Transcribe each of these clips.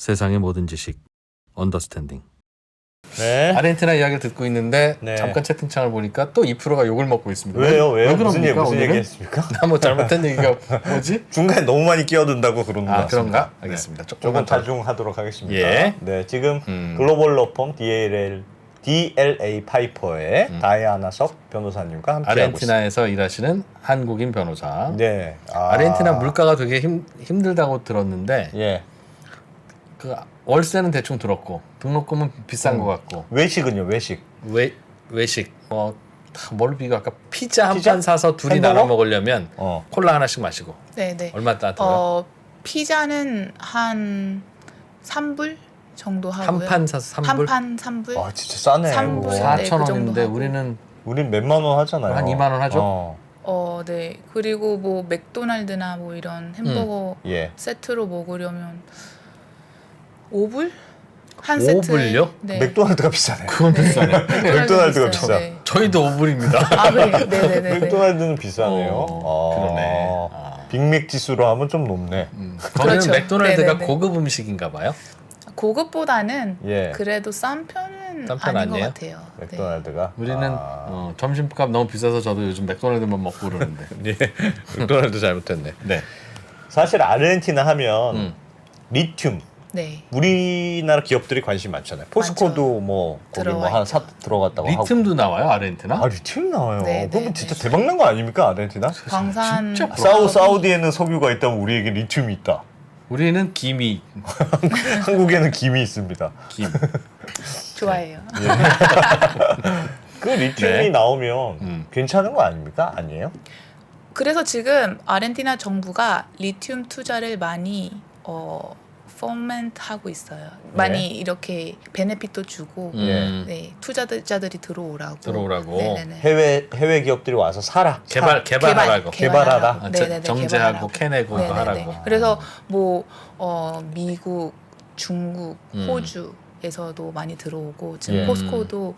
세상의 모든 지식 언더스탠딩. 네. 아르헨티나 이야기를 듣고 있는데 네. 잠깐 채팅창을 보니까 또 2%가 욕을 먹고 있습니다. 왜요? 왜 무슨 그럽니까? 얘기 했습니까? 나 뭐 잘못한 얘기가 뭐지? 중간에 너무 많이 끼어든다고 그러는 거 아 같습니다. 그런가? 알겠습니다. 조금 조금만 더. 자중하도록 하겠습니다. 예. 네, 지금 글로벌 로펌 DLA 파이퍼의 다이아나 석 변호사님과 함께하고 있습니다. 아르헨티나에서 일하시는 한국인 변호사. 네. 아르헨티나 물가가 되게 힘들다고 들었는데 예. 그 월세는 대충 들었고 등록금은 비싼 것 같고 외식은요? 외식. 외식 뭘 비교할까? 피자 한 피자? 판 사서 둘이 햄버거? 나눠 먹으려면 어. 콜라 하나씩 마시고 네네. 얼마 들어요? 피자는 한 3불 정도 하고요. 한 판 사서 3불? 한 판 3불? 아, 진짜 싸네. 3불. 그거. 네, 4,000원인데 그 정도 하고. 우리는 우린 몇만 원 하잖아요. 한 2만 원 하죠? 네. 그리고 뭐 맥도날드나 뭐 이런 햄버거 예. 세트로 먹으려면 5불? 한 5불요? 세트. 네. 맥도날드가 비싸네. 그건 비싸네. 맥도날드가 비싸요. 비싸. 네. 저희도 5불입니다. 아, 그래요? 네네네. 맥도날드는 비싸네요. 그러네. 빅맥 지수로 하면 좀 높네. 거기는 그렇죠. 맥도날드가 네네네. 고급 음식인가 봐요? 고급보다는 예. 그래도 싼 편은 싼편 아닌 아니에요? 것 같아요. 네. 맥도날드가. 우리는 점심값 너무 비싸서 저도 요즘 맥도날드만 먹고 그러는데. 예. 맥도날드 잘못했네. 네. 사실 아르헨티나 하면 리튬 네. 우리나라 기업들이 관심 많잖아요. 포스코도 뭐 거기 뭐 들어와 한 사 들어갔다고 하고. 리튬도 나와요 아르헨티나? 아 리튬 나와요. 네, 그러면 네, 진짜 네. 대박 난 거 아닙니까 아르헨티나? 광산 진짜 사우디에는 석유가 있다면 우리에게 리튬이 있다. 우리는 김이 한국에는 김이 있습니다. 김. 좋아해요. 그 리튬이 네. 나오면 괜찮은 거 아닙니까? 아니에요? 그래서 지금 아르헨티나 정부가 리튬 투자를 많이 포멘트 하고 있어요. 많이 이렇게 베네핏도 주고 네, 투자자들이 들어오라고. 네네네. 해외 기업들이 와서 사라. 개발하라고. 개발하라. 아, 네네네, 정제하고 개발하라고. 캐내고 그거 네네네. 하라고. 그래서 뭐 미국, 중국, 호주에서도 많이 들어오고 지금 예. 포스코도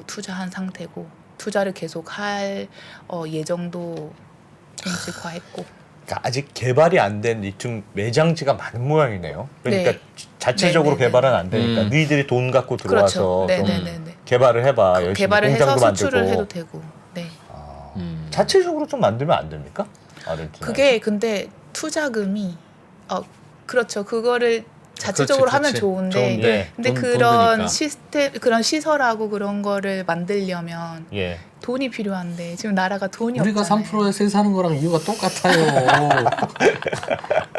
투자한 상태고 투자를 계속 할 예정도 정식화했고. 그러니까 아직 개발이 안 된 리튬 매장지가 많은 모양이네요. 그러니까 네. 자체적으로 네네네. 개발은 안 되니까 너희들이 돈 갖고 들어와서 그렇죠. 좀 네네네. 개발을 해봐. 열심히 개발을 해서 공장도 수출을 만들고. 해도 되고. 네. 자체적으로 좀 만들면 안 됩니까? 아르헨티나. 그게 근데 투자금이 그렇죠. 그거를 자체적으로 그렇지, 하면 그렇지. 좋은데 근데 돈 그런 드니까. 시스템 그런 시설하고 그런 거를 만들려면 예. 돈이 필요한데 지금 나라가 돈이 우리가 없잖아요. 3%에 세사는 거랑 이유가 똑같아요.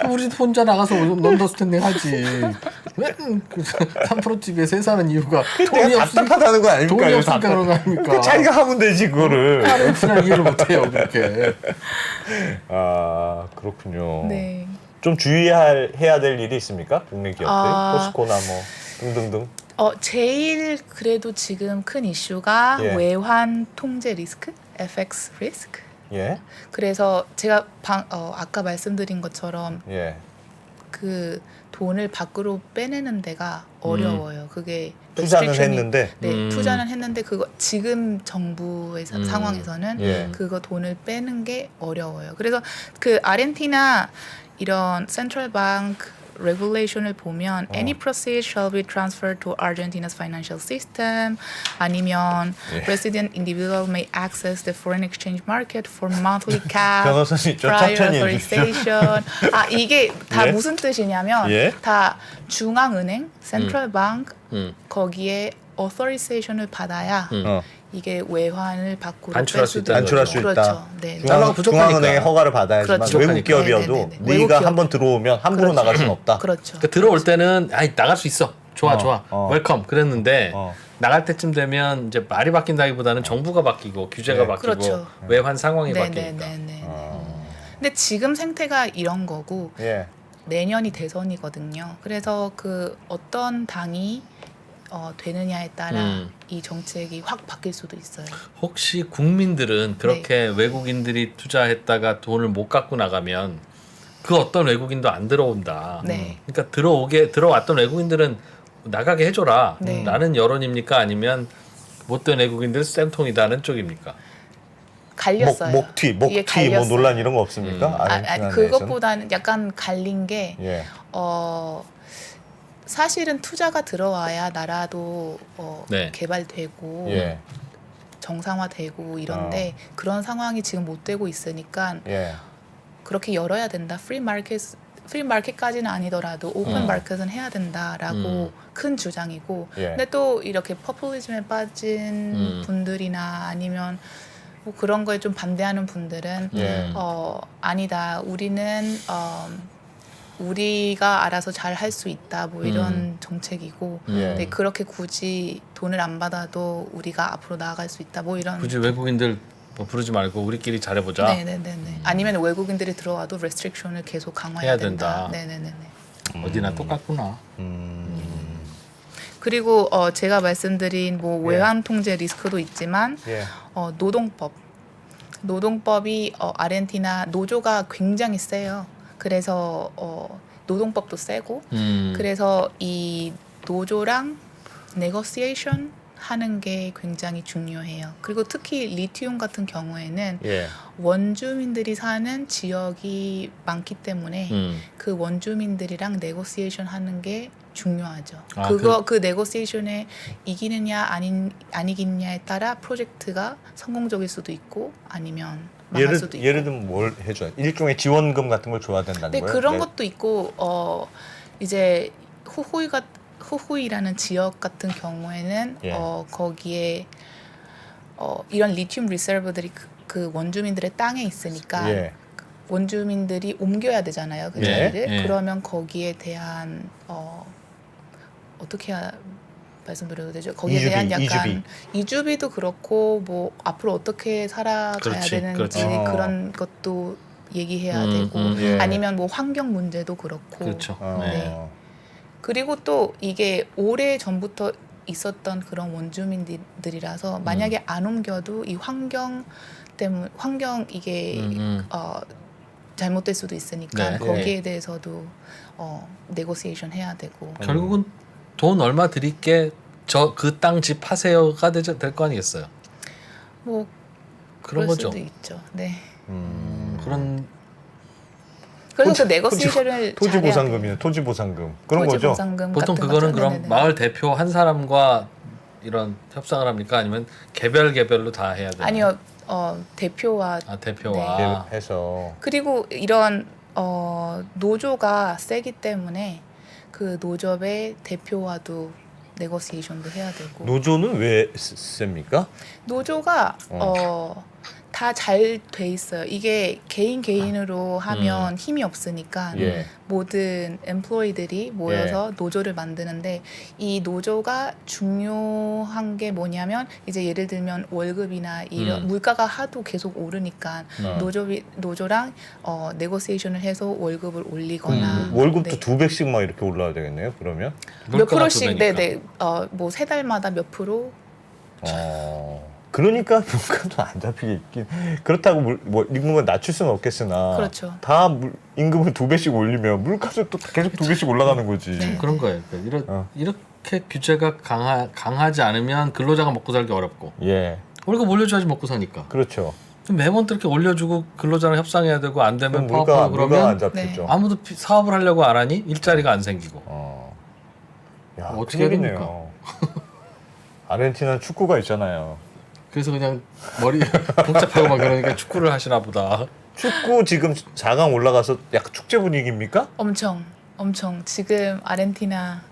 우리 혼자 나가서 언더스탠딩 하지. 왜 3% 집에 세사는 이유가 돈이 내가 없으니까 답답하다는 거 아닙니까? 돈이 이거 없으니까 그런 거 아닙니까? 그 자기가 하면 되지 그거를. 아르헨티나 이해를 못해요 그렇게. 아 그렇군요. 네. 좀 해야 될 일이 있습니까? 국내 기업들, 포스코나 뭐 등등등. 제일 그래도 지금 큰 이슈가 예. 외환 통제 리스크, FX 리스크. 예, 그래서 제가 아까 말씀드린 것처럼 예. 그 돈을 밖으로 빼내는 데가 어려워요. 그게 투자는 restriction이- 했는데. 네, 투자는 했는데 그거 지금 정부의 상황에서는 예. 그거 돈을 빼는 게 어려워요. 그래서 그 아르헨티나 이런 센트럴 뱅크 regulation을 보면 any proceeds shall be transferred to Argentina's financial system 아니면 resident individual may access the foreign exchange market for monthly cap 변호사님 좀 prior 천천히 해주십시오. authorization 이게 다 예? 무슨 뜻이냐면 예? 다 중앙은행 센트럴 뱅크 음. 거기에 authorization을 받아야 이게 외환을 밖으로 반출할 뺄 수 수도 있다는 단출할 거죠. 수 있다. 그렇죠. 네. 달러가 부족하니까. 중앙은행의 허가를 받아야지만 그렇죠. 외국 기업이어도 네네네. 외국 네가 기업. 한번 들어오면 함부로 나갈 수는 없다. 그렇죠. 그러니까 들어올 때는 나갈 수 있어. 좋아 좋아. 웰컴 그랬는데 나갈 때쯤 되면 이제 말이 바뀐다기보다는 정부가 바뀌고 규제가 네. 바뀌고 그렇죠. 외환 상황이 바뀌니까. 네네네. 근데 지금 생태가 이런 거고 예. 내년이 대선이거든요. 그래서 그 어떤 당이 되느냐에 따라 이 정책이 확 바뀔 수도 있어요. 혹시 국민들은 그렇게 외국인들이 투자했다가 돈을 못 갖고 나가면 그 어떤 외국인도 안 들어온다. 네. 그러니까 들어왔던 외국인들은 나가게 해줘라. 네. 라는 여론입니까? 아니면 못된 외국인들 쌤통이다는 쪽입니까? 갈렸어요. 목튀 뭐 갈렸어요. 논란 이런 거 없습니까? 아니, 아르헨티나 내에서는? 그것보다는 약간 갈린 게 예. 사실은 투자가 들어와야 나라도 네. 개발되고 예. 정상화되고 이런데 그런 상황이 지금 못 되고 있으니까 예. 그렇게 열어야 된다. 프리 마켓까지는 아니더라도 오픈 마켓은 해야 된다라고 큰 주장이고 예. 근데 또 이렇게 포퓰리즘에 빠진 분들이나 아니면 뭐 그런 거에 좀 반대하는 분들은 예. 아니다. 우리는 우리가 알아서 잘 할 수 있다. 뭐 이런 정책이고 예. 근데 그렇게 굳이 돈을 안 받아도 우리가 앞으로 나아갈 수 있다. 뭐 이런 굳이 외국인들 뭐 부르지 말고 우리끼리 잘해보자. 네네네네. 아니면 외국인들이 들어와도 레스트릭션을 계속 강화해야 해야 된다. 된다. 네네네네. 어디나 똑같구나. 그리고 제가 말씀드린 뭐 외환 통제 리스크도 있지만 예. 노동법이 아르헨티나 노조가 굉장히 세요. 그래서 노동법도 세고 그래서 이 노조랑 네고시에이션 하는 게 굉장히 중요해요. 그리고 특히 리튬 같은 경우에는 예. 원주민들이 사는 지역이 많기 때문에 그 원주민들이랑 네고시에이션 하는 게 중요하죠. 아, 그 네고시에이션에 이기느냐 아니겠느냐에 따라 프로젝트가 성공적일 수도 있고 아니면 망할 수도 있고. 예를 들면 뭘 해줘야 일종의 지원금 같은 걸 줘야 된다는 네, 거예요? 그런 것도 있고 이제 후후이라는 지역 같은 경우에는 예. 거기에 이런 리튬 리서브들이 그 원주민들의 땅에 있으니까 예. 원주민들이 옮겨야 되잖아요. 그 예. 자리를. 예. 그러면 거기에 대한 어떻게 말씀드려도 되죠? 거기에 이주비, 대한 약간 이주비. 이주비도 그렇고 뭐 앞으로 어떻게 살아가야 그렇지, 되는지 그렇지. 그런 것도 얘기해야 음, 되고 예. 아니면 뭐 환경 문제도 그렇고 그렇죠. 어. 네. 그리고 또 이게 오래 전부터 있었던 그런 원주민들이라서 만약에 안 옮겨도 이 환경 이게 잘못될 수도 있으니까 네. 거기에 대해서도 네고시에이션 해야 되고 결국은 돈 얼마 드릴게 저 그 땅 집 하세요가 될 거 아니겠어요. 뭐 그런 그럴 거죠. 수도 있죠. 네. 그런 그래서 그 네고시에이션을 토지 보상금이네. 토지 보상금 그런 거죠. 보상금 보통 같은 그거는 거죠. 그럼 네네네. 마을 대표 한 사람과 이런 협상을 합니까? 아니면 개별로 다 해야 되나요? 아니요. 대표와 대표와 이렇게 해서 그리고 이런 노조가 세기 때문에 그 노조의 대표와도 네고시에이션도 해야 되고 노조는 왜 셉니까? 노조가 다 잘 돼 있어요. 이게 개인으로 하면 힘이 없으니까 예. 모든 엠플로이들이 모여서 노조를 만드는데 이 노조가 중요한 게 뭐냐면 이제 예를 들면 월급이나 이런 물가가 하도 계속 오르니까 노조랑 네고시에이션을 해서 월급을 올리거나 월급도 네. 2배씩 막 이렇게 올라야 되겠네요. 그러면 몇 물가가 프로씩 두 배니까. 네네 뭐 세 달마다 몇 프로 그러니까 물가도 안 잡히겠긴. 그렇다고 뭐 임금을 낮출 수는 없겠으나 그렇죠. 다 임금을 2배씩 올리면 물가도 또 계속 2배씩 올라가는 거지. 네. 그런 거예요. 이렇게 규제가 강하지 않으면 근로자가 먹고 살기 어렵고 예, 월급 올려줘야지 먹고 사니까. 그렇죠. 매번 또 이렇게 올려주고 근로자랑 협상해야 되고 안 되면 그럼 파업하고 물가가 그러면 안 잡히죠. 아무도 사업을 하려고 안 하니 일자리가 안 생기고. 야, 어떻게 큰일이네요. 아르헨티나는 축구가 있잖아요. 그래서 그냥 머리 복잡하고 막 그러니까 축구를 하시나 보다. 축구 지금 4강 올라가서 약간 축제 분위기입니까? 엄청 지금 아르헨티나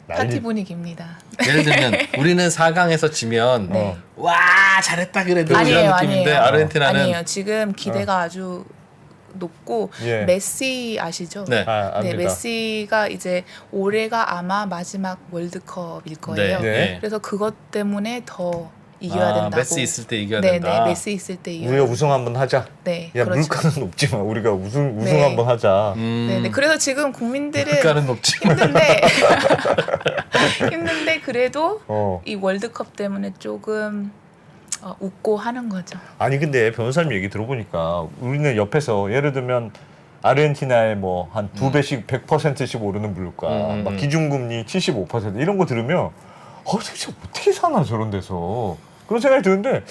파티 분위기입니다. 예를 들면 우리는 4강에서 지면 네. 와 잘했다 그래도 아니에요, 이런 느낌인데 아니에요. 아르헨티나는 아니에요. 지금 기대가 아주 높고 예. 메시 아시죠? 네. 압니다. 네, 메시가 이제 올해가 아마 마지막 월드컵일 거예요. 네. 그래서 그것 때문에 더 이겨야 된다고. 메시 있을 때 이겨야 네, 된다. 네, 메시 있을 때 이겨야 우리가 우승 한번 하자. 네, 야, 그렇죠. 물가는 높지만 우리가 우승 네. 한번 하자. 네, 네. 그래서 지금 국민들은 물가는 높지. 힘든데 그래도 어. 이 월드컵 때문에 조금 웃고 하는 거죠. 아니 근데 변호사님 얘기 들어보니까 우리는 옆에서 예를 들면 아르헨티나의 뭐 한 2배씩 100%씩 오르는 물가, 막 기준금리 75% 이런 거 들으면 도대체 어떻게 사나 저런 데서 그런 생각이 드는데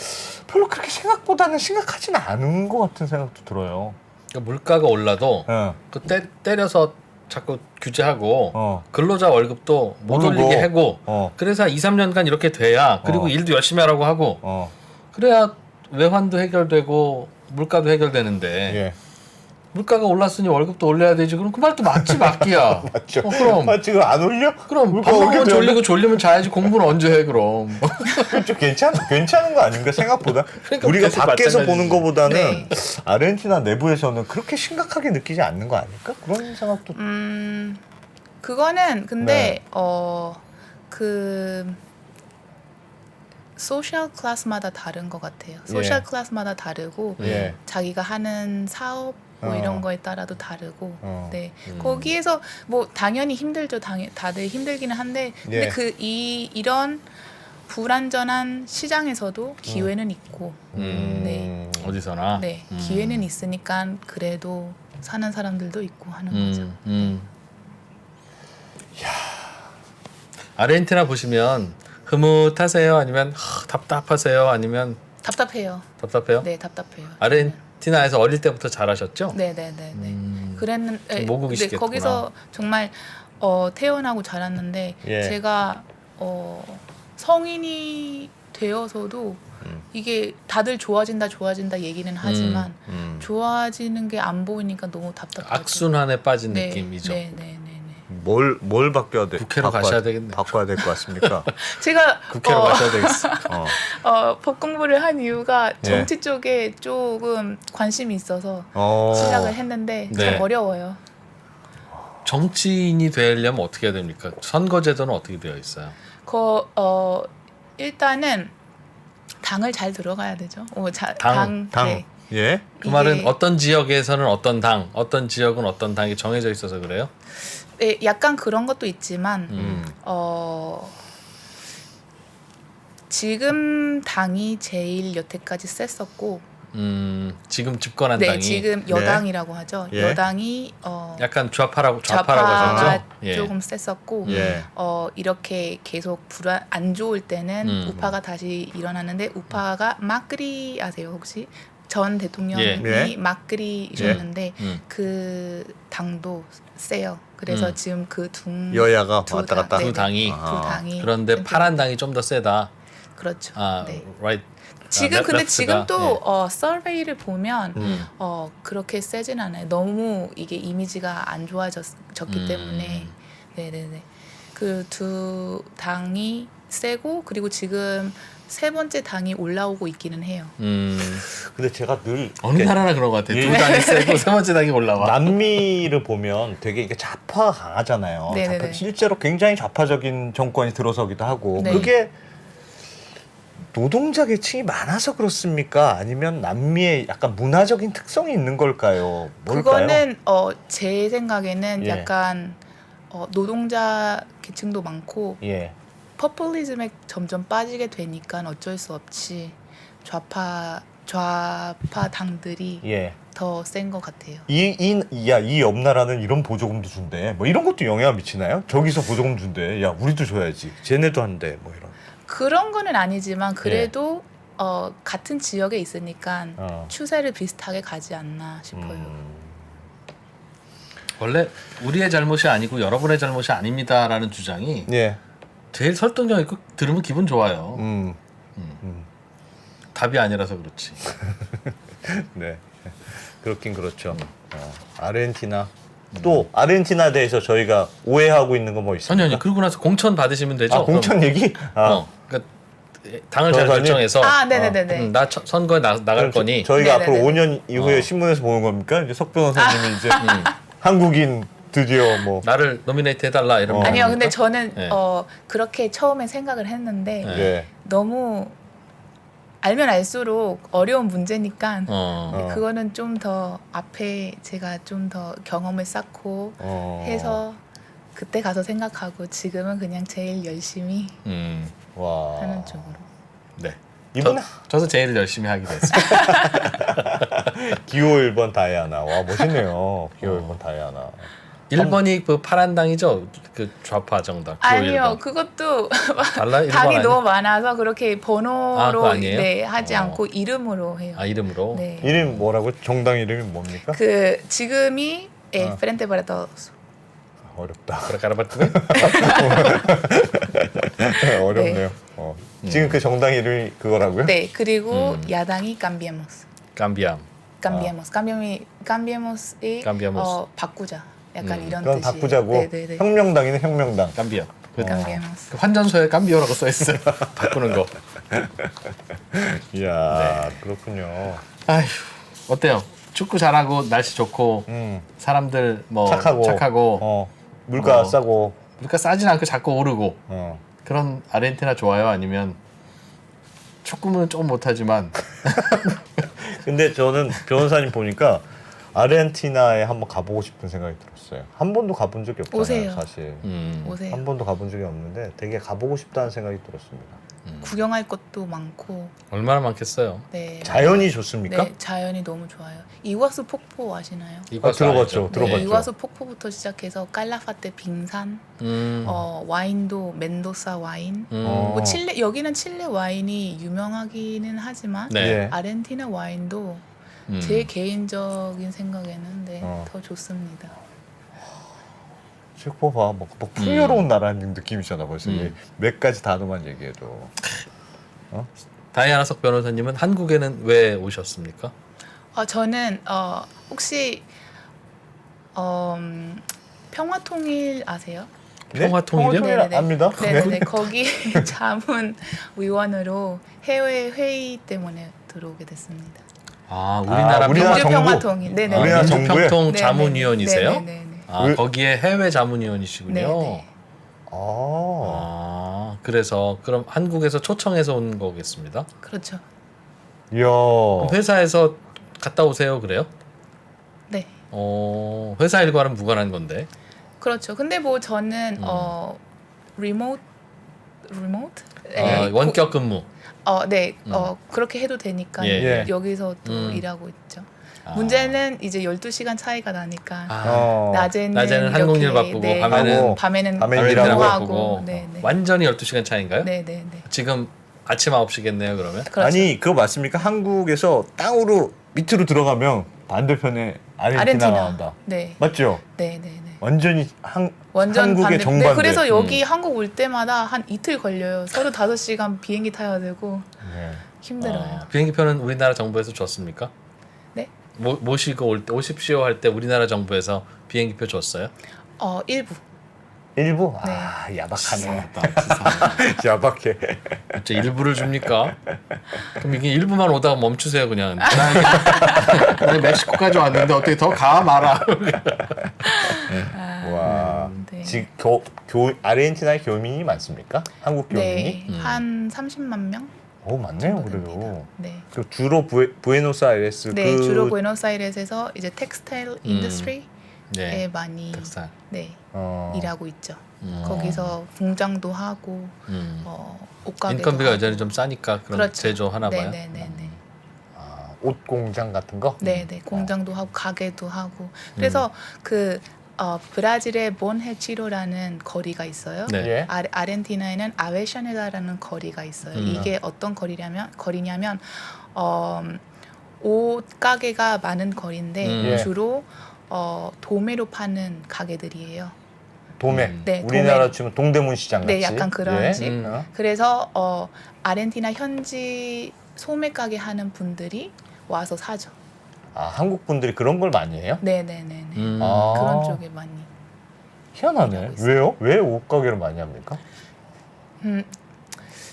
별로 그렇게 생각보다는 심각하지는 않은 것 같은 생각도 들어요. 그러니까 물가가 올라도 예. 그 때려서 자꾸 규제하고 어. 근로자 월급도 못 모르고. 올리게 하고 어. 그래서 2, 3년간 이렇게 돼야 그리고 어. 일도 열심히 하라고 하고 어. 그래야 외환도 해결되고 물가도 해결되는데 예. 물가가 올랐으니 월급도 올려야 되지. 그럼 그 말도 맞지 맞기야. 맞죠. 그럼 아, 지금 안 올려? 그럼 물가 밥 먹으면 올려도 졸리고 졸리면 자야지. 공부는 언제 해 그럼. 좀 괜찮은 거 아닌가 생각보다. 그러니까 우리가 그것이 밖에서 마찬가지지. 보는 것보다는 네. 아르헨티나 내부에서는 그렇게 심각하게 느끼지 않는 거 아닐까? 그런 생각도. 그거는 근데 네. 그 소셜 클래스마다 다른 것 같아요. 소셜 예. 클래스마다 다르고 예. 자기가 하는 사업 뭐 어. 이런 거에 따라도 다르고 어. 네 거기에서 뭐 당연히 힘들죠. 다들 힘들기는 한데 근데 예. 이런 불안전한 시장에서도 기회는 있고 네. 어디서나. 네 기회는 있으니까 그래도 사는 사람들도 있고 하는 거죠. 아르헨티나 보시면 흐뭇하세요? 아니면 답답하세요? 아니면 답답해요. 답답해요? 네 답답해요. 아르헨티나에서 어릴 때부터 잘하셨죠? 네네네네. 그랬는데 모국이시겠구나. 거기서 정말 태어나고 자랐는데 예. 제가 성인이 되어서도 이게 다들 좋아진다 얘기는 하지만 좋아지는 게 안 보이니까 너무 답답하죠. 악순환에 빠진 네, 느낌이죠. 네네네네. 뭘 바뀌어야 돼? 국회로 가셔야 되겠네. 바꿔야 될 것 같습니까? 제가 국회로 가셔야 되겠어. 법 공부를 한 이유가 예. 정치 쪽에 조금 관심이 있어서 시작을 했는데 네. 참 어려워요. 정치인이 되려면 어떻게 해야 됩니까? 선거제도는 어떻게 되어 있어요? 일단은 당을 잘 들어가야 되죠. 당. 네. 예. 그 말은 어떤 지역에서는 어떤 당, 어떤 지역은 어떤 당이 정해져 있어서 그래요? 네, 약간 그런 것도 있지만 지금 당이 제일 여태까지 셌었고 지금 집권한 네, 당이 지금 여당이라고 하죠. 예. 여당이 약간 좌파라고 좌파가 하셨죠? 예. 조금 셌었고 예. 이렇게 계속 안 좋을 때는 우파가 다시 일어나는데 우파가 마크리 아세요 혹시? 전 대통령이 예. 마크리셨는데 그 당도 세요. 그래서 지금 여야가 왔다 갔다. 두 당이. 두 당이 그런데 좀 파란 당이 좀 더 세다. 그렇죠. 아, 네. right. 지금 근데 레프트가? 지금 또 서베이를 보면 그렇게 세진 않아요. 너무 이게 이미지가 안 좋아졌기 때문에 네네네 그 두 당이 세고 그리고 지금 세 번째 당이 올라오고 있기는 해요. 근데 제가 늘 어느 이렇게 나라나 그런 것 같아요. 예. 두 당이 세고 세 번째 당이 올라와. 남미를 보면 되게 이게 좌파가 강하잖아요. 네네네. 실제로 굉장히 좌파적인 정권이 들어서기도 하고 네. 그게 노동자 계층이 많아서 그렇습니까? 아니면 남미의 약간 문화적인 특성이 있는 걸까요? 뭘까요? 그거는 제 생각에는 예. 약간 노동자 계층도 많고 예. 퍼플리즘에 점점 빠지게 되니까 어쩔 수 없이 좌파 당들이 예. 더 센 것 같아요. 이 옆 나라는 이런 보조금도 준대. 뭐 이런 것도 영향 미치나요? 저기서 보조금 준대. 야, 우리도 줘야지. 쟤네도 한대. 뭐 이런. 그런 거는 아니지만 그래도 같은 지역에 있으니까 추세를 비슷하게 가지 않나 싶어요. 원래 우리의 잘못이 아니고 여러분의 잘못이 아닙니다라는 주장이 예. 제일 설득력 있고 들으면 기분 좋아요. 음. 답이 아니라서 그렇지. 네. 그렇긴 그렇죠. 아르헨티나. 또 아르헨티나에 대해서 저희가 오해하고 있는 거 뭐 있습니까? 아니 그러고 나서 공천 받으시면 되죠. 아, 공천 얘기? 그러니까 당을 잘 저거니? 결정해서 네네네네. 나 선거에 나갈 거니. 저희가 네네네. 앞으로 5년 이후에 신문에서 보는 겁니까? 이제 석 변호사님이 이제 한국인 드디어 뭐 나를 노미네이트 해달라 이런. 아니요, 근데 저는 네. 그렇게 처음에 생각을 했는데 예. 너무 알면 알수록 어려운 문제니까 그거는 좀 더 앞에 제가 좀 더 경험을 쌓고 해서 그때 가서 생각하고 지금은 그냥 제일 열심히 와. 하는 쪽으로. 네. 이번에 저도 제일 열심히 하게 됐어요. 기호 1번 다이아나. 와, 멋있네요. 기호 1번 다이아나. 1번이 그 파란 당이죠. 그 좌파 정당. 아니요, 그것도 달라? 일본 당이 아니에요? 너무 많아서 그렇게 번호로 그거 아니에요? 네, 하지 않고 이름으로 해요. 아 이름으로. 네. 이름 뭐라고? 정당 이름이 뭡니까? 그 지금이 Frente para Todos. 어렵다. 그렇게 알아봤더니 어렵네요. 지금 그 정당 이름이 그거라고요? 네, 그리고 야당이 cambiemos. 감비암. cambiemos이 Cambiemos. 바꾸자. 약간 이런 그건 뜻이에요. 바꾸자고. 네네네. 혁명당이네 혁명당. 감비암. 그 cambiemos. 환전소에 감비오라고 써 있어요. 바꾸는 거. 이야 그렇군요. 아휴 어때요? 축구 잘하고 날씨 좋고 사람들 뭐 착하고 물가 싸고 물가 싸진 않고 자꾸 오르고 어. 그런 아르헨티나 좋아요? 아니면 축구는 조금 못하지만 근데 저는 변호사님 보니까 아르헨티나에 한번 가보고 싶은 생각이 들었어요. 한 번도 가본 적이 없잖아요, 오세요. 사실. 오세요. 한 번도 가본 적이 없는데 되게 가보고 싶다는 생각이 들었습니다. 구경할 것도 많고. 얼마나 많겠어요? 네. 자연이 좋습니까? 네, 자연이 너무 좋아요. 이과수 폭포 아시나요? 들어봤죠. 네, 이과수 폭포부터 시작해서 깔라파테 빙산, 와인도 멘도사 와인. 뭐 칠레 여기는 칠레 와인이 유명하기는 하지만 네. 아르헨티나 와인도 제 개인적인 생각에는 더 좋습니다. 책 봐봐, 뭐 풍요로운 나라는 느낌이잖아 벌써. 몇 가지 단어만 얘기해도. 다이아나석 변호사님은 한국에는 왜 오셨습니까? 저는 혹시 평화통일 아세요? 평화통일이요? 평화통일 압니다. 네네네. 거기 자문위원으로 해외 회의 때문에 들어오게 됐습니다. 아 우리나라 우리나라 정부? 민주평화통일. 네네. 우리나라 정부에? 민주평통 자문위원이세요? 네네네. 아 거기에 해외 자문위원이시군요. 네네. 아 그래서 그럼 한국에서 초청해서 온 거겠습니다. 그렇죠. 이야. 그럼 회사에서 갔다 오세요 그래요? 네. 회사 일과는 무관한 건데. 그렇죠. 근데 뭐 저는 리모트? 네. 원격 근무. 네. 그렇게 해도 되니까 예. 여기서 또 일하고 있죠. 아. 문제는 이제 12시간 차이가 나니까 낮에는 한국 일 이렇게, 바쁘고 네, 밤에는 밤에는 일하고 하고 바쁘고. 네, 네. 완전히 12시간 차이인가요? 네, 네, 네. 지금 아침 9시겠네요 그러면. 그렇죠. 아니 그거 맞습니까? 한국에서 땅으로 밑으로 들어가면 반대편에 아르헨티나가 나온다. 네. 맞죠? 네, 네, 네. 완전 한국의 반대. 정반대. 네, 그래서 여기 한국 올 때마다 한 이틀 걸려요. 35시간 비행기 타야 되고 네. 힘들어요. 비행기표는 우리나라 정부에서 줬습니까? 네. 모시고 올 때 오십시오 할 때 우리나라 정부에서 비행기표 줬어요? 일부. 일부? 네. 야박하네. 야박해. 진짜 일부를 줍니까? 그럼 이게 일부만 오다가 멈추세요 그냥. 나 멕시코까지 왔는데 어떻게 더 가 말아. 와. 네. 지금 아르헨티나에 교민이 많습니까? 한국 교민이? 네. 한 30만 명? 많네요 정도 그래도. 됩니다. 네. 그 주로 부에노스아이레스 네, 주로 부에노스아이레스에서 이제 텍스타일 인더스트리에 네. 많이 텍스타일. 네, 어. 일하고 있죠. 거기서 공장도 하고 옷가게도 인건비가 하고. 여전히 좀 싸니까 그런 그렇죠. 제조 하나 봐요. 네, 네, 네. 옷 공장 같은 거? 네, 네. 공장도 하고 가게도 하고. 그래서 그 브라질의 본헤치로라는 거리가 있어요. 네. 예. 아르헨티나에는 아베샤네다라는 거리가 있어요. 이게 어떤 거리냐면 옷 가게가 많은 거리인데 예. 주로 도매로 파는 가게들이에요. 도매. 네, 우리나라 도매. 지금 동대문 시장 같이. 네, 약간 그런 예. 식. 그래서 아르헨티나 현지 소매 가게 하는 분들이 와서 사죠. 한국 분들이 그런 걸 많이 해요? 네, 네, 네, 네. 아. 그런 쪽에 많이. 희한하네. 일하고 있어요. 왜요? 왜 옷 가게를 많이 합니까?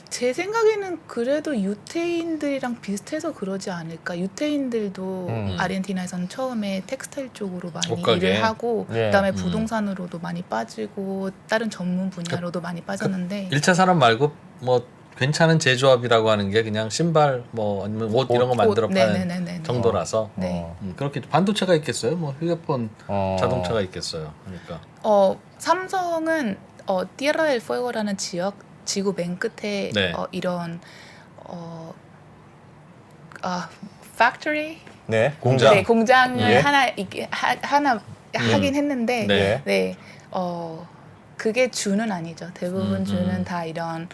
제 생각에는 그래도 유태인들이랑 비슷해서 그러지 않을까. 유태인들도 아르헨티나에서는 처음에 텍스타일 쪽으로 많이 옷가게. 일을 하고 예. 그다음에 부동산으로도 많이 빠지고 다른 전문 분야로도 많이 빠졌는데 1차 산업 말고 뭐 괜찮은 제조업이라고 하는 게 그냥 신발 뭐 아니면 옷 이런 거 만들어 옷, 파는 네네네네. 정도라서 네. 그렇게 반도체가 있겠어요? 뭐 휴대폰, 어. 자동차가 있겠어요. 그러니까 삼성은 Tierra del Fuego라는 지구 맨 끝에 네. 이런 factory 네. 공장. 네, 공장을 예. 하나 하긴 했는데 네. 네. 그게 주는 아니죠. 대부분 주는 다 이런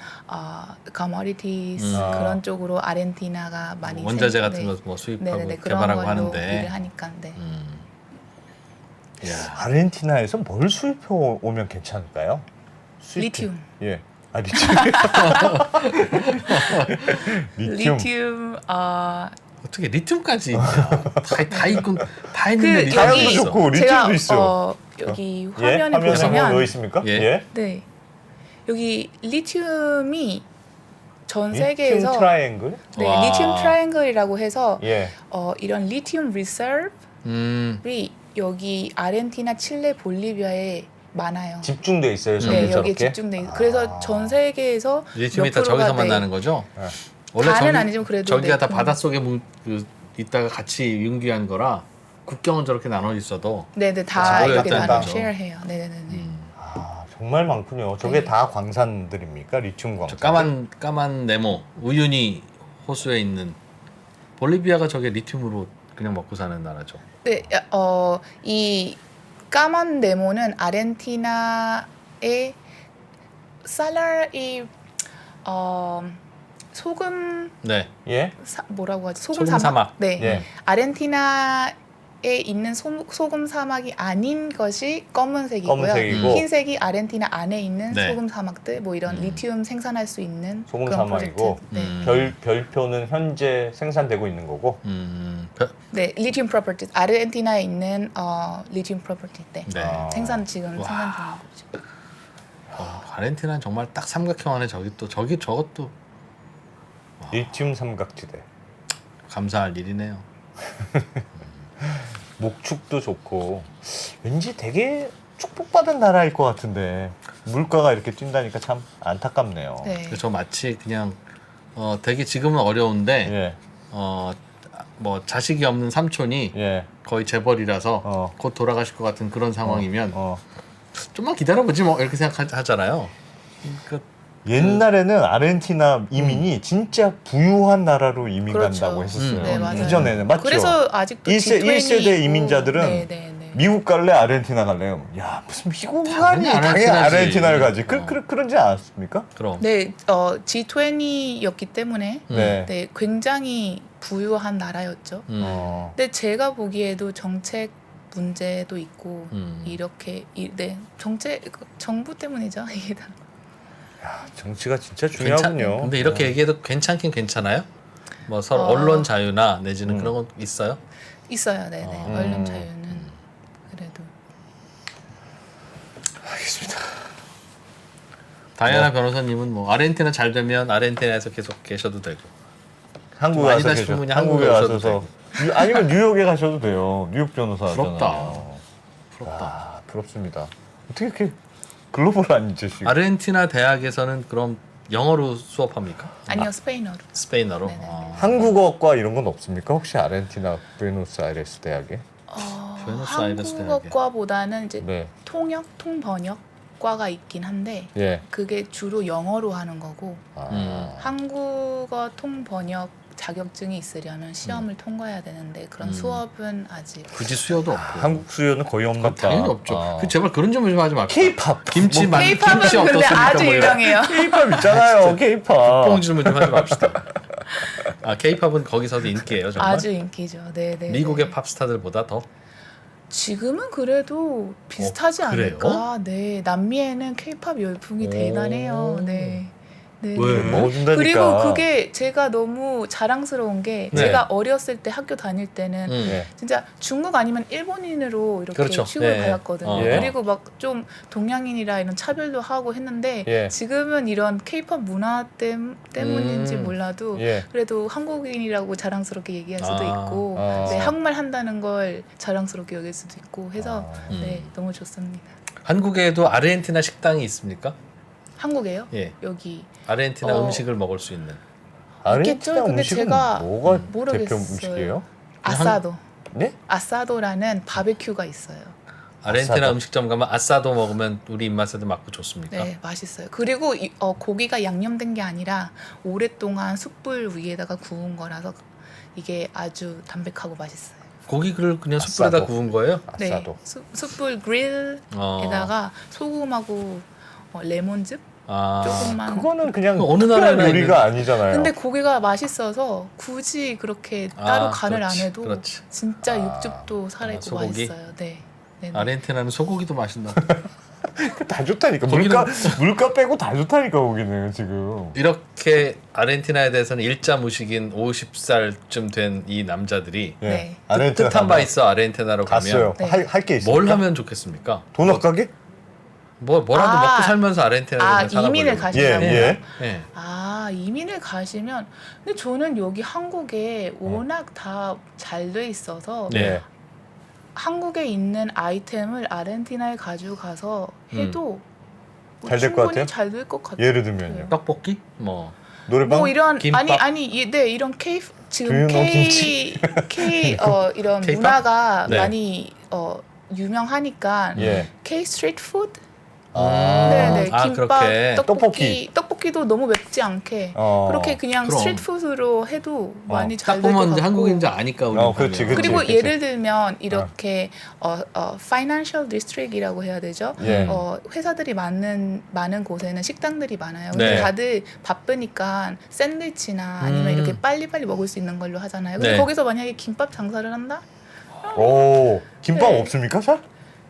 commodities 그런 쪽으로 아르헨티나가 많이 원자재 생- 같은 네. 거 뭐 수입하고 네네네, 그런 개발하고 걸로 하는데 일을 하니까 네. 야. 아르헨티나에서 뭘 수입해 오면 괜찮을까요? 리튬. 예. 아 리튬. 리튬. 리튬 어떻게 리튬까지 있냐? 다 있고 다 있는데 그 리튬이 자연도 여기 있어. 좋고 리튬도 있어. 여기 예? 화면에 화면에 보시면 넣어 있습니까? 예. 예. 네. 여기 리튬이 전 리튬 세계에서 트라이앵글? 네, 와. 리튬 트라이앵글이라고 해서 예. 이런 리튬 리서브이 여기 아르헨티나, 칠레, 볼리비아에 많아요. 집중돼 있어요. 저기 네, 저렇게. 여기 집중돼 있어요. 그래서 전 세계에서 리튬이 몇 다 프로가 저기서만 네. 나는 거죠? 네. 저기- 다는 아니지만 그래도 저기가 네, 다 바닷속에 있다가 같이 융기한 거라 국경은 저렇게 나눠 있어도 네네 다 같이 이렇게 모여있다는 나눠 거죠. 쉐어해요. 네네네. 아, 정말 많군요. 저게 네. 다 광산들입니까? 리튬 광산. 저 까만 네모 우유니 호수에 있는 볼리비아가 저게 리튬으로 그냥 먹고 사는 나라죠. 네, 이 까만 네모는 아르헨티나의 살라이 소금 네. 예. 뭐라고 하지? 소금 사막. 네. 예. 아르헨티나에 있는 소금 사막이 아닌 것이 검은색이고요. 검은색이고 흰색이 아르헨티나 안에 있는 네. 소금 사막들, 뭐 이런 리튬 생산할 수 있는 소금 그런 사막이고. 프로젝트. 네. 별표는 현재 생산되고 있는 거고. 네, 리튬 프로퍼티. 아르헨티나에 있는 리튬 프로퍼티 때 네. 아. 생산 지금 와. 생산 중인 거죠. 아르헨티나는 정말 딱 삼각형 안에 저것도 리튬 삼각지대. 감사할 일이네요. 목축도 좋고 왠지 되게 축복받은 나라일 것 같은데 물가가 이렇게 뛴다니까 참 안타깝네요. 네. 저 마치 그냥 되게 지금은 어려운데 예. 뭐 자식이 없는 삼촌이 예. 거의 재벌이라서 곧 돌아가실 것 같은 그런 상황이면 좀만 기다려보지 뭐 이렇게 생각하잖아요. 그러니까 옛날에는 아르헨티나 이민이 진짜 부유한 나라로 이민 그렇죠. 간다고 했었어요. 네, 맞아요. 이전에는 맞죠? 그래서 아직도 1세대 이민자들은 네, 네, 네. 미국 갈래 아르헨티나 갈래요? 야 무슨 미국 당연히 가니 당연히 아르헨티나지. 아르헨티나를 가지. 어. 그런지 않았습니까? 그럼 네, G20였기 때문에 네. 네, 굉장히 부유한 나라였죠. 근데 제가 보기에도 정책 문제도 있고 이렇게 네, 정부 때문이죠. 이게 다. 정치가 진짜 중요하군요. 근데 이렇게 얘기해도 괜찮긴 괜찮아요? 뭐 서로 언론 자유나 내지는 그런 건 있어요? 있어요. 네, 네. 언론 자유는 그래도 알겠습니다. 다이아나 변호사님은 뭐 아르헨티나 잘 되면 아르헨티나에서 계속 계셔도 되고 한국에 아니다 와서 싶으면 계셔. 한국에 한국에 오셔도 가셔서 아니면 뉴욕에 가셔도 돼요. 뉴욕 변호사잖아요. 부럽다. 아, 부럽습니다. 어떻게 이렇게 글로벌한 제시? 아르헨티나 대학에서는 그럼 영어로 수업합니까? 아니요, 스페인어로. 스페인어로? 네네. 한국어과 이런 건 없습니까? 혹시 아르헨티나 부에노스아이레스 대학에? 부에노스아이레스 대학에. 한국어과보다는 이제 네. 통번역과가 있긴 한데 예. 그게 주로 영어로 하는 거고 아. 한국어 통번역 자격증이 있으려면 시험을 통과해야 되는데 그런 수업은 아직 굳이 수요도 없고 한국 수요는 거의 없나 보다. 당연히 없죠. 아. 그 제발 그런 좀 하지 맙시다. K-팝. 김치 만 K-팝은 김치 근데 어떻습니까? 아주 뭐 이런. 유명해요. K-팝 있잖아요. K-팝. 뽕 질문 좀 하지 맙시다. 아 K-팝은 거기서도 인기예요 정말? 아주 인기죠. 네네. 미국의 팝스타들보다 더? 지금은 그래도 비슷하지 그래요? 않을까. 네, 남미에는 K-팝 열풍이 대단해요. 네. 네. 왜? 먹어준다니까. 그리고 그게 제가 너무 자랑스러운 게 네. 제가 어렸을 때 학교 다닐 때는 예. 진짜 중국 아니면 일본인으로 이렇게 그렇죠. 취급을 네. 받았거든요. 예. 그리고 막 좀 동양인이라 이런 차별도 하고 했는데 예. 지금은 이런 K-팝 문화 때문인지 몰라도 예. 그래도 한국인이라고 자랑스럽게 얘기할 수도 아. 있고 아. 네, 한국말 한다는 걸 자랑스럽게 여길 수도 있고 해서 네, 너무 좋습니다. 한국에도 아르헨티나 식당이 있습니까? 한국에요? 예. 여기 아르헨티나 음식을 먹을 수 있는. 아르헨티나 근데 음식은 제가 뭐가 모르겠어요. 대표 음식이에요? 아사도. 네? 아사도라는 바베큐가 있어요. 아르헨티나 아싸도. 음식점 가면 아싸도 먹으면 우리 입맛에도 맞고 좋습니까? 네, 맛있어요. 그리고 고기가 양념된 게 아니라 오랫동안 숯불 위에다가 구운 거라서 이게 아주 담백하고 맛있어요. 고기를 그냥 숯불에다 아싸도. 구운 거예요? 아싸도. 네, 숯불 그릴에다가 소금하고 레몬즙 조금만. 그거는 그냥 어느 특별한 나라에나 요리가 아니잖아요. 근데 고기가 맛있어서 굳이 그렇게 따로 간을 그렇지, 안 해도 그렇지. 진짜 육즙도 살아있고 소고기? 맛있어요. 네. 네네. 아르헨티나는 소고기도 맛있나? 다 좋다니까. 물가 빼고 다 좋다니까 거기는 지금. 이렇게 아르헨티나에 대해서는 일자 무식인 50살쯤 된 이 남자들이 예. 네. 아르헨티나 뜻한 바 있어 아르헨티나로 갔어요. 가면 네. 할 게 있어요. 뭘 하면 좋겠습니까? 돈 아까게? 뭐라도 아. 먹고 살면서 아르헨티나에 이민을 가시려고요? 예. 예. 이민을 가시면 근데 저는 여기 한국에 워낙 다 잘 돼 있어서 네. 한국에 있는 아이템을 아르헨티나에 가지고 가서 해도 뭐 잘될것 같아요? 충분히 잘 될 것 같아요. 예를 들면요. 떡볶이? 뭐 노래방? 뭐 이런 김밥? 네 이런 K 지금 두유노 K 이런 K-pop? 문화가 네. 많이 유명하니까 예. K 스트리트 푸드 아. 네네 아, 김밥 그렇게. 떡볶이도 너무 맵지 않게 어. 그렇게 그냥 그럼. 스트리트 푸드로 해도 많이 딱 잘 될 것 보면 같고 한국인지 아니까 우리. 그렇지, 그렇지. 그리고 그치. 예를 들면 이렇게 financial district이라고 해야 되죠. 예. 회사들이 많은 곳에는 식당들이 많아요. 근데 네. 다들 바쁘니까 샌드위치나 아니면 이렇게 빨리빨리 먹을 수 있는 걸로 하잖아요. 근데 네. 거기서 만약에 김밥 장사를 한다? 오, 김밥 네. 없습니까, 잘?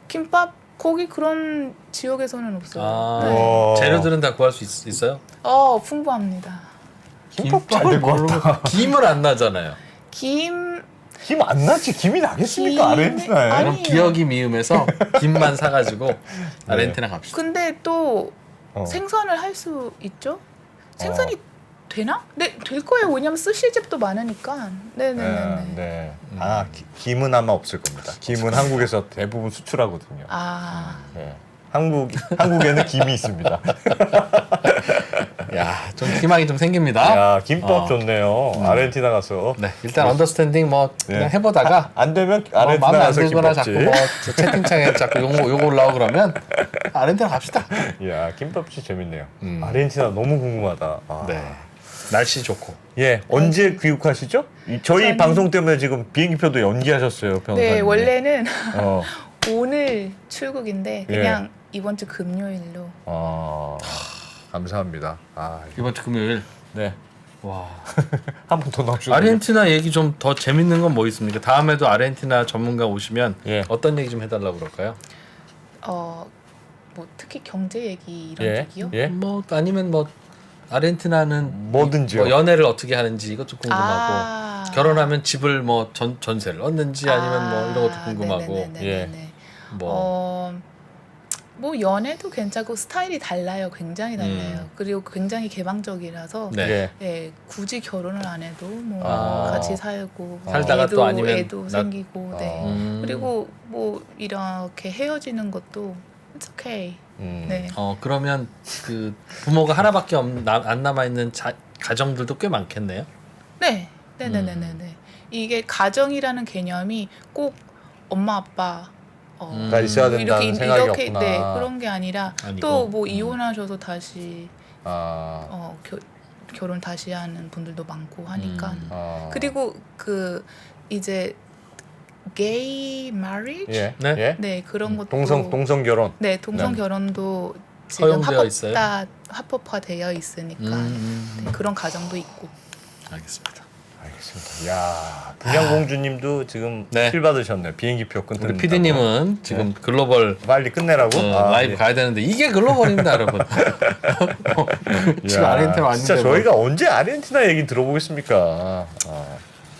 김밥 거기 그런 지역에서는 없어요. 아, 네. 어. 재료들은 다 구할 수 있어요? 풍부합니다. 김밥 잘 될 것 같다. 김을 안 나잖아요. 김 김 안 나지? 김이 나겠습니까, 김- 아르헨티나에? 아니. 그럼 기억이 미음해서 김만 사가지고 아르헨티나 갑시다. 근데 또 어. 생선을 할 수 있죠? 생선이 되나? 네, 될 거예요. 왜냐면 스시집도 많으니까. 네네네. 네. 아, 김은 아마 없을 겁니다. 김은 한국에서 대부분 수출하거든요. 아, 네. 한국에는 김이 있습니다. 야, 좀 희망이 좀 생깁니다. 야, 김밥 어. 좋네요. 아르헨티나 가서. 네, 일단 언더스탠딩 뭐 그냥 네. 해보다가 안 되면 뭐 아르헨티나 마음에 안 가서 들거나 김밥집. 자꾸 뭐 채팅창에 자꾸 요거 올라오고 그러면 아르헨티나 갑시다. 야, 김밥집 재밌네요. 음. 아르헨티나 너무 궁금하다. 아. 네, 날씨 좋고. 예, 언제 귀국하시죠? 저희 저는- 방송 때문에 지금 비행기표도 연기하셨어요, 변호사님. 네, 원래는 어, 오늘 출국인데 그냥 이번 주 금요일로. 감사합니다. 아, 이번 주 금요일. 네. 와. 한 번 더 나오시죠. 아르헨티나 얘기 좀 더 재밌는 건 뭐 있습니까? 다음에도 아르헨티나 전문가 오시면 예. 어떤 얘기 좀 해달라고 그럴까요? 뭐 특히 경제 얘기 이런 예. 얘기요? 예. 뭐 아니면 뭐 아르헨티나는 뭐든지요. 뭐 연애를 어떻게 하는지 이것도 궁금하고 아. 결혼하면 집을 뭐 전세를 얻는지 아니면 뭐 이런 것도 궁금하고 네네네네네. 뭐 뭐 연애도 괜찮고 스타일이 달라요. 굉장히 달라요. 그리고 굉장히 개방적이라서 네. 예. 네, 굳이 결혼을 안 해도 뭐 아. 같이 살고 살다가 애도, 또 아니면 애도 생기고 네. 그리고 뭐 이렇게 헤어지는 것도 it's okay. 네. 그러면 그 부모가 하나밖에 안 남아 있는 가정들도 꽤 많겠네요. 네. 네네네네. 이게 가정이라는 개념이 꼭 엄마 아빠 가 있어야 된다는 생각이 이렇게 없구나. 네, 그런 게 아니라 아니고. 또 뭐 이혼하셔서 다시 아, 결혼 다시 하는 분들도 많고 하니까 아. 그리고 그 이제 gay marriage 예. 네? 예. 네 그런 것도 동성 결혼. 네 동성 결혼도 지금 허용되어 있어요? 합법화되어 있으니까 네, 그런 가정도 있고 알겠습니다. 알겠습니다. 야, 분양공주님도 지금 네. 필 받으셨네요. 비행기표 우리 끊는다고. PD님은 지금 글로벌 빨리 끝내라고. 라이브 예. 가야 되는데 이게 글로벌입니다, 여러분. 지금 야, 아르헨티나 왔는데 진짜 뭐. 저희가 언제 아르헨티나 얘기 들어보겠습니까?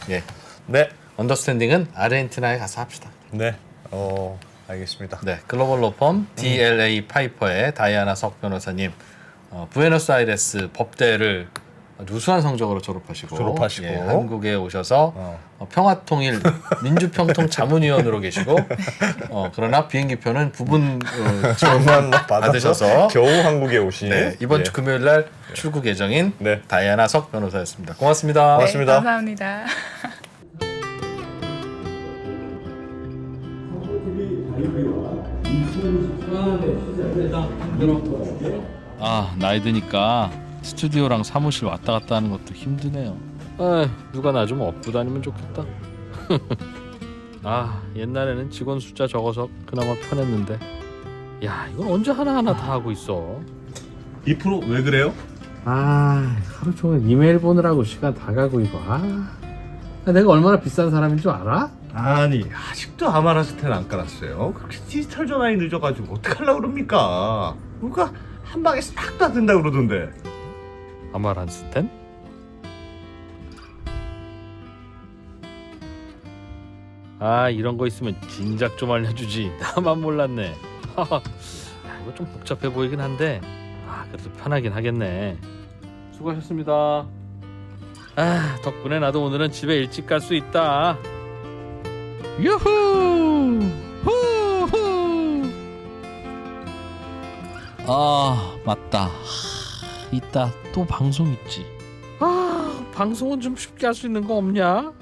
예. 네, 언더스탠딩은 아르헨티나에 가서 합시다. 네, 알겠습니다. 네, 글로벌 로펌 DLA 파이퍼의 다이아나 석 변호사님, 부에노스아이레스 법대를 우수한 성적으로 졸업하시고 예, 한국에 오셔서 평화통일 민주평통 자문위원으로 계시고 그러나 비행기표는 부분 지원만 받으셔서 겨우 한국에 오신 네, 이번 주 금요일 날 출국 예정인 네. 다이아나 석 변호사였습니다. 고맙습니다. 고맙습니다. 네, 감사합니다. 나이 드니까 스튜디오랑 사무실 왔다 갔다 하는 것도 힘드네요. 누가 나 좀 업고 다니면 좋겠다. 옛날에는 직원 숫자 적어서 그나마 편했는데 야 이건 언제 하나하나 다 하고 있어. 2% 왜 그래요? 하루 종일 이메일 보느라고 시간 다 가고 이거. 내가 얼마나 비싼 사람인 줄 알아? 아니 아직도 아마라스텐 안 깔았어요. 그렇게 디지털 전환이 늦어가지고 어떡하려고 그럽니까? 누가 한 방에 싹 다 된다 그러던데. 아마란스텐? 아 이런 거 있으면 진작 좀 알려주지. 나만 몰랐네. 야, 이거 좀 복잡해 보이긴 한데 그래도 편하긴 하겠네. 수고하셨습니다. 덕분에 나도 오늘은 집에 일찍 갈 수 있다. 유후! 후후! 맞다. 이따 또 방송 있지. 방송은 좀 쉽게 할 수 있는 거 없냐?